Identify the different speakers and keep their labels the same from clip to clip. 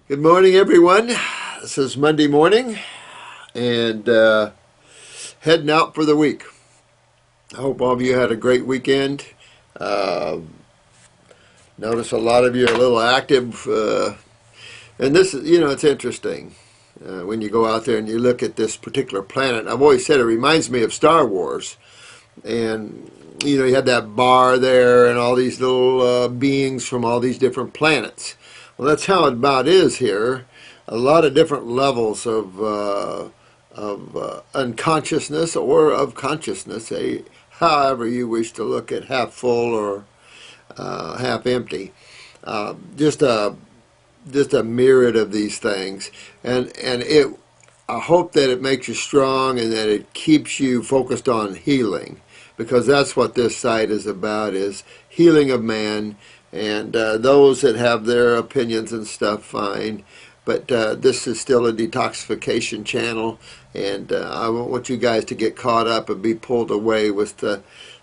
Speaker 1: Good morning, everyone. This is Monday morning and heading out for the week. I hope all of you had a great weekend. Uh, Notice a lot of you are a little active. And this is, it's interesting when you go out there and you look at this particular planet. I've always said it reminds me of Star Wars. And, you had that bar there and all these little beings from all these different planets. Well, that's how it about is here. A lot of different levels of unconsciousness or of consciousness, however you wish to look at half full or half empty. Just a myriad of these things, and I hope that it makes you strong and that it keeps you focused on healing, because that's what this site is about, is healing of man. And those that have their opinions and stuff, fine. But this is still a detoxification channel, and I don't want you guys to get caught up and be pulled away with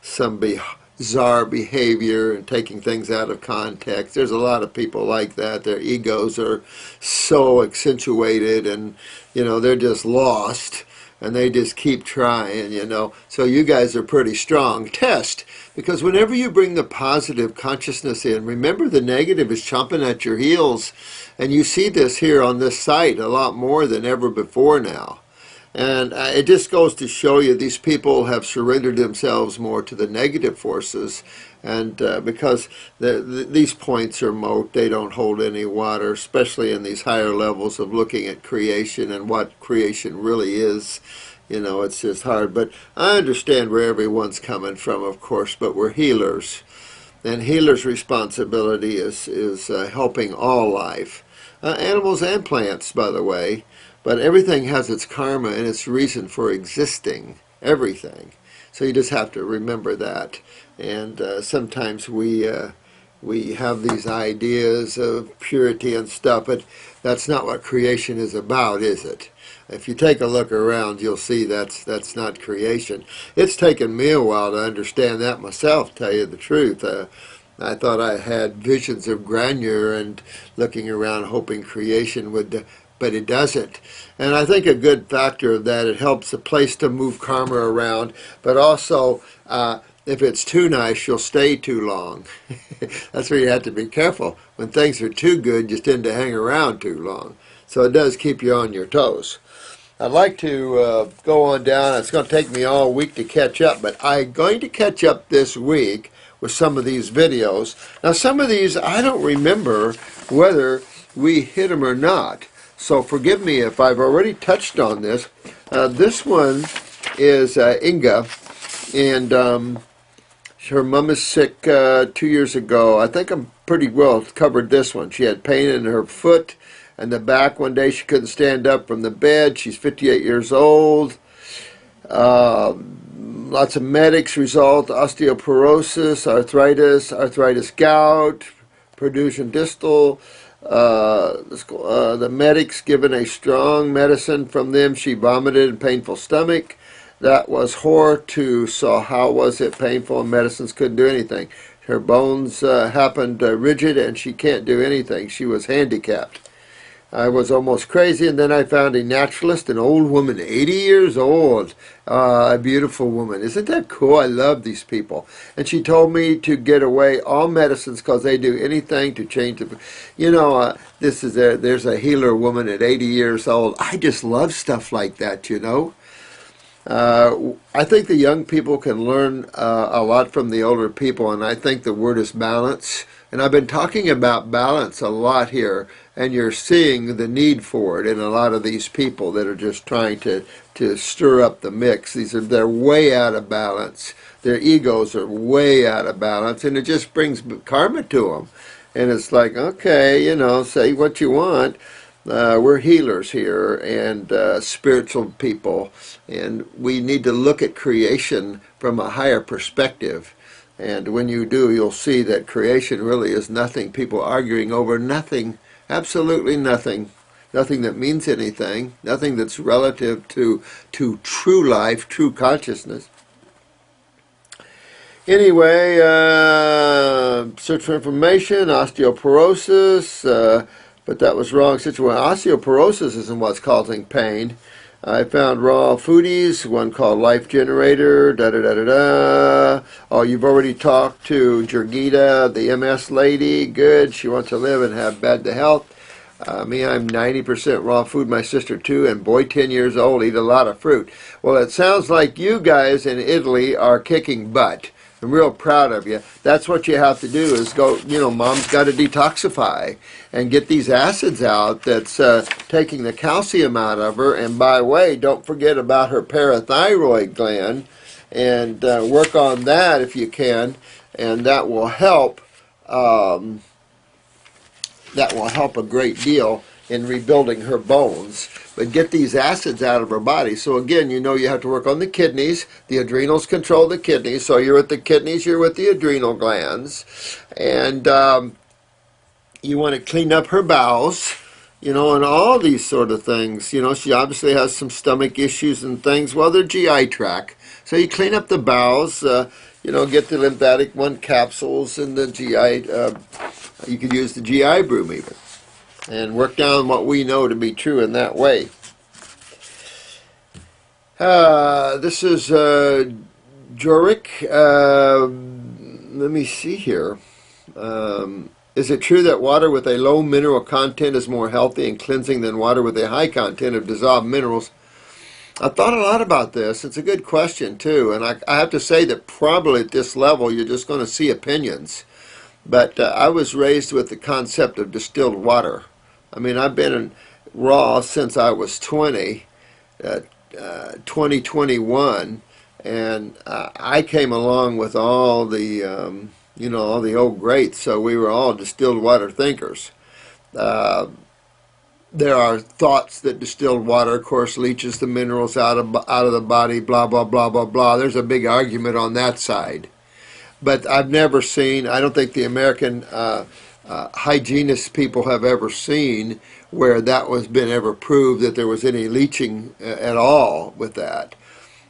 Speaker 1: some bizarre behavior and taking things out of context. There's a lot of people like that. Their egos are so accentuated, and they're just lost, and they just keep trying, So you guys are pretty strong. Test, because whenever you bring the positive consciousness in, remember the negative is chomping at your heels. And you see this here on this site a lot more than ever before now. And it just goes to show you these people have surrendered themselves more to the negative forces. And because these points are moat, they don't hold any water, especially in these higher levels of looking at creation and what creation really is. It's just hard. But I understand where everyone's coming from, of course, but we're healers. And healers' responsibility is helping all life. Animals and plants, by the way. But everything has its karma and its reason for existing. Everything. So you just have to remember that. And sometimes we have these ideas of purity and stuff, but that's not what creation is about, is it? If you take a look around, you'll see that's not creation. It's taken me a while to understand that myself, tell you the truth. I thought I had visions of grandeur and looking around hoping creation would, but it doesn't. And I think a good factor of that, it helps the place to move karma around, but also if it's too nice, you'll stay too long. That's where you have to be careful. When things are too good, you tend to hang around too long. So it does keep you on your toes. I'd like to go on down. It's going to take me all week to catch up, but I'm going to catch up this week with some of these videos. Now, some of these, I don't remember whether we hit them or not. So forgive me if I've already touched on this. This one is Inga, and her mom is sick 2 years ago. I think I'm pretty well covered this one. She had pain in her foot and the back. One day she couldn't stand up from the bed. She's 58 years old. Lots of medics result: osteoporosis, arthritis gout, protrusion distal. The medics given a strong medicine from them. She vomited and painful stomach. That was horror too. So how was it painful? And medicines couldn't do anything. Her bones happened rigid, and she can't do anything. She was handicapped. I was almost crazy, and then I found a naturalist, an old woman, 80 years old, a beautiful woman. Isn't that cool? I love these people. And she told me to get away all medicines because they do anything to change the... there's a healer woman at 80 years old. I just love stuff like that, I think the young people can learn a lot from the older people, and I think the word is balance. And I've been talking about balance a lot here, and you're seeing the need for it in a lot of these people that are just trying to stir up the mix. They're way out of balance. Their egos are way out of balance, and it just brings karma to them. And it's like, okay, say what you want. We're healers here, and spiritual people, and we need to look at creation from a higher perspective. And when you do, you'll see that creation really is nothing. People arguing over nothing, absolutely nothing. Nothing that means anything, nothing that's relative to true life, true consciousness. Anyway, search for information, osteoporosis, but that was wrong situation. Osteoporosis isn't what's causing pain. I found raw foodies, one called Life Generator, da-da-da-da-da. Oh, you've already talked to Jurgita, the MS lady. Good. She wants to live and have bad to health. Me, I'm 90% raw food. My sister, too, and boy, 10 years old, eat a lot of fruit. Well, it sounds like you guys in Italy are kicking butt. I'm real proud of you. That's what you have to do is go, Mom's got to detoxify and get these acids out that's taking the calcium out of her. And by the way, don't forget about her parathyroid gland and work on that if you can. And that will help. That will help a great deal in rebuilding her bones. But get these acids out of her body. So again, you have to work on the kidneys. The adrenals control the kidneys. So you're with the kidneys, you're with the adrenal glands. And you want to clean up her bowels, and all these sort of things. She obviously has some stomach issues and things. Well, they're GI tract. So you clean up the bowels, get the lymphatic 1 capsules and the GI, you could use the GI broom even. And work down what we know to be true in that way. This is Jorick. Let me see here. Is it true that water with a low mineral content is more healthy and cleansing than water with a high content of dissolved minerals? I've thought a lot about this. It's a good question, too. And I have to say that probably at this level, you're just going to see opinions. But I was raised with the concept of distilled water. I mean, I've been in raw since I was 2021, and I came along with all the, all the old greats, so we were all distilled water thinkers. There are thoughts that distilled water, of course, leaches the minerals out of the body, blah, blah, blah, blah, blah. There's a big argument on that side. But I've never seen, I don't think the American hygienist people have ever seen where that was been ever proved that there was any leaching at all with that.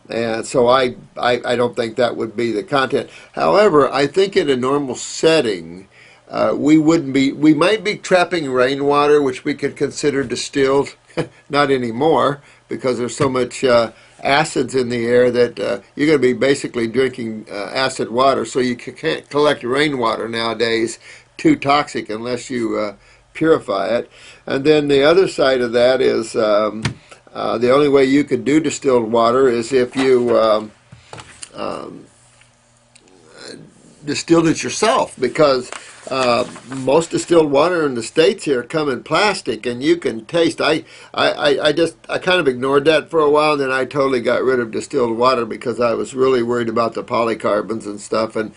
Speaker 1: And so I don't think that would be the content. However, I think in a normal setting, we might be trapping rainwater, which we could consider distilled. Not anymore, because there's so much acids in the air that you're going to be basically drinking acid water. So you can't collect rainwater nowadays. Too toxic unless you purify it. And then the other side of that is the only way you could do distilled water is if you distilled it yourself, because most distilled water in the States here come in plastic, and you can taste. I kind of ignored that for a while, and then I totally got rid of distilled water because I was really worried about the polycarbons and stuff. And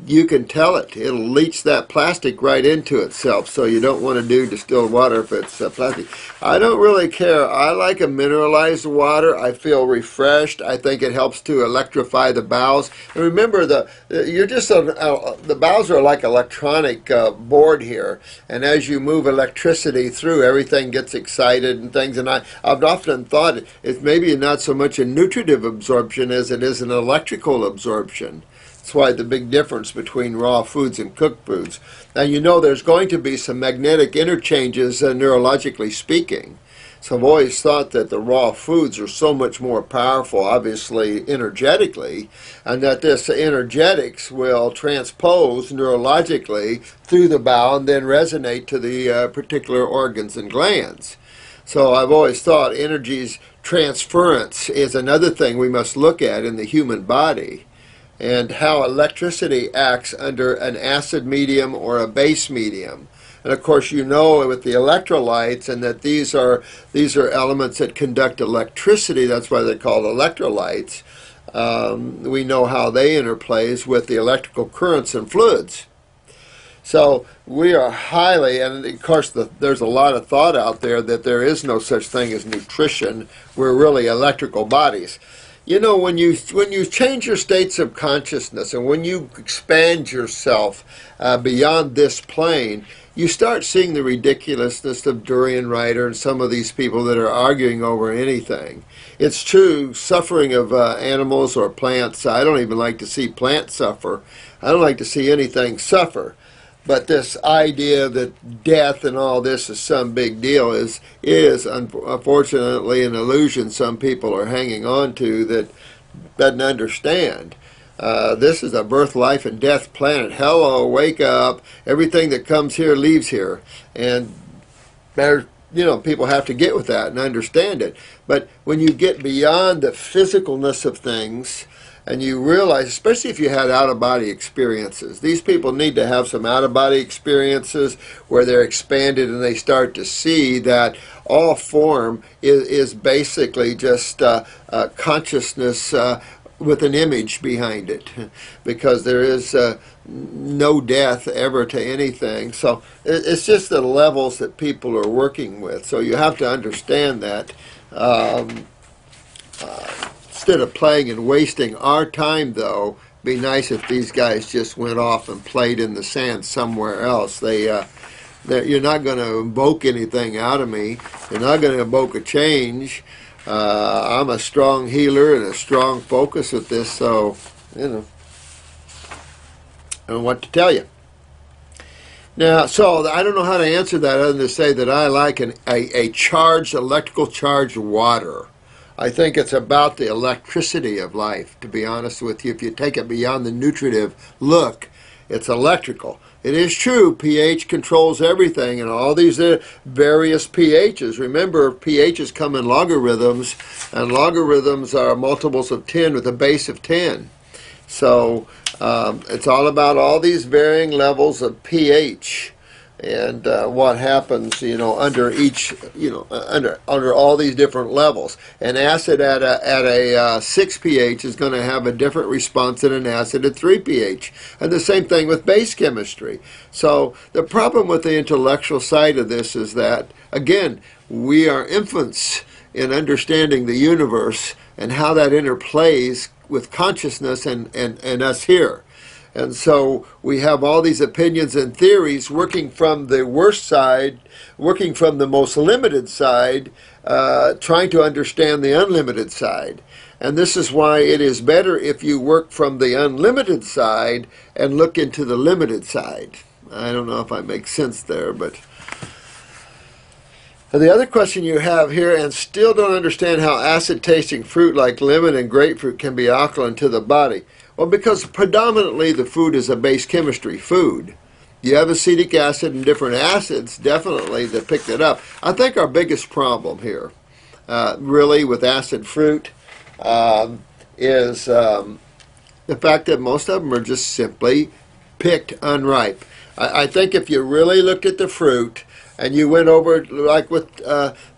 Speaker 1: you can tell it'll leach that plastic right into itself, so you don't want to do distilled water if it's plastic. I don't really care. I like a mineralized water. I feel refreshed. I think it helps to electrify the bowels. And remember, the bowels are like electronic board here, and as you move electricity through, everything gets excited and things. And I've often thought it's maybe not so much a nutritive absorption as it is an electrical absorption. That's why the big difference between raw foods and cooked foods. Now, there's going to be some magnetic interchanges, neurologically speaking. So I've always thought that the raw foods are so much more powerful, obviously, energetically, and that this energetics will transpose neurologically through the bowel and then resonate to the particular organs and glands. So I've always thought energy's transference is another thing we must look at in the human body, and how electricity acts under an acid medium or a base medium. And of course, with the electrolytes, and that these are elements that conduct electricity. That's why they're called electrolytes. We know how they interplays with the electrical currents and fluids. So we are highly, and of course there's a lot of thought out there that there is no such thing as nutrition. We're really electrical bodies. When you change your states of consciousness, and when you expand yourself beyond this plane, you start seeing the ridiculousness of Durian Rider and some of these people that are arguing over anything. It's true, suffering of animals or plants. I don't even like to see plants suffer. I don't like to see anything suffer. But this idea that death and all this is some big deal is unfortunately an illusion some people are hanging on to that doesn't understand. This is a birth, life, and death planet. Hello, wake up. Everything that comes here leaves here. And there's, people have to get with that and understand it. But when you get beyond the physicalness of things, and you realize, especially if you had out-of-body experiences, these people need to have some out-of-body experiences where they're expanded and they start to see that all form is basically just consciousness with an image behind it, because there is no death ever to anything. So it's just the levels that people are working with. So you have to understand that. Instead of playing and wasting our time, though, be nice if these guys just went off and played in the sand somewhere else. You're not going to invoke anything out of me. You're not going to invoke a change. I'm a strong healer and a strong focus with this, so, I don't know what to tell you. Now, so I don't know how to answer that other than to say that I like a charged, electrical charged water. I think it's about the electricity of life, to be honest with you. If you take it beyond the nutritive look, it's electrical. It is true, pH controls everything, and all these various pHs. Remember, pHs come in logarithms, and logarithms are multiples of 10 with a base of 10. So it's all about all these varying levels of pH. And what happens, under each, under all these different levels. An acid at a 6 pH is going to have a different response than an acid at 3 pH. And the same thing with base chemistry. So the problem with the intellectual side of this is that, again, we are infants in understanding the universe and how that interplays with consciousness and us here. And so we have all these opinions and theories working from the worst side, working from the most limited side, trying to understand the unlimited side. And this is why it is better if you work from the unlimited side and look into the limited side. I don't know if I make sense there, but the other question you have here, and still don't understand how acid-tasting fruit like lemon and grapefruit can be alkaline to the body. Well, because predominantly the food is a base chemistry food. You have acetic acid and different acids, definitely, that pick it up. I think our biggest problem here, really, with acid fruit is the fact that most of them are just simply picked unripe. I think if you really looked at the fruit, and you went over, like with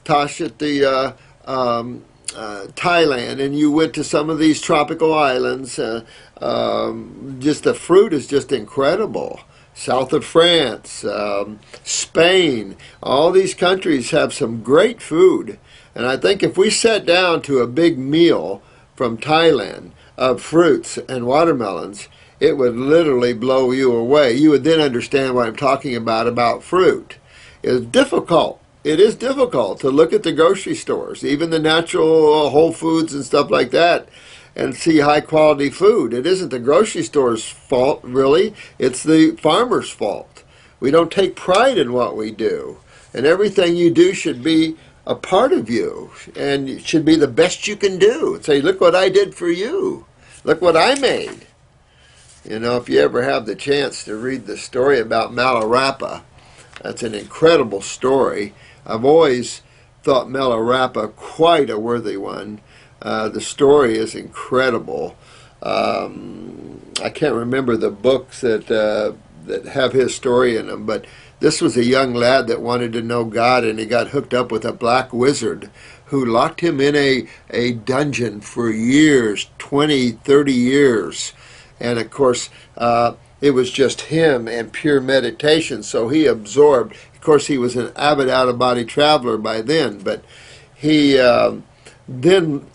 Speaker 1: Tosh at the Thailand, and you went to some of these tropical islands, just the fruit is just incredible. South of France, Spain, all these countries have some great food. And I think if we sat down to a big meal from Thailand of fruits and watermelons, it would literally blow you away. You would then understand what I'm talking about fruit. It's difficult. It is difficult to look at the grocery stores, even the natural Whole Foods and stuff like that, and see high quality food. It isn't the grocery store's fault, really. It's the farmer's fault. We don't take pride in what we do. And everything you do should be a part of you, and it should be the best you can do. Say, look what I did for you. Look what I made. If you ever have the chance to read the story about Malarapa, that's an incredible story. I've always thought Malarapa quite a worthy one. The story is incredible. I can't remember the books that have his story in them, but this was a young lad that wanted to know God, and he got hooked up with a black wizard who locked him in a dungeon for years, 20, 30 years. And of course, it was just him and pure meditation, so he absorbed. Of course, he was an avid out-of-body traveler by then, but he then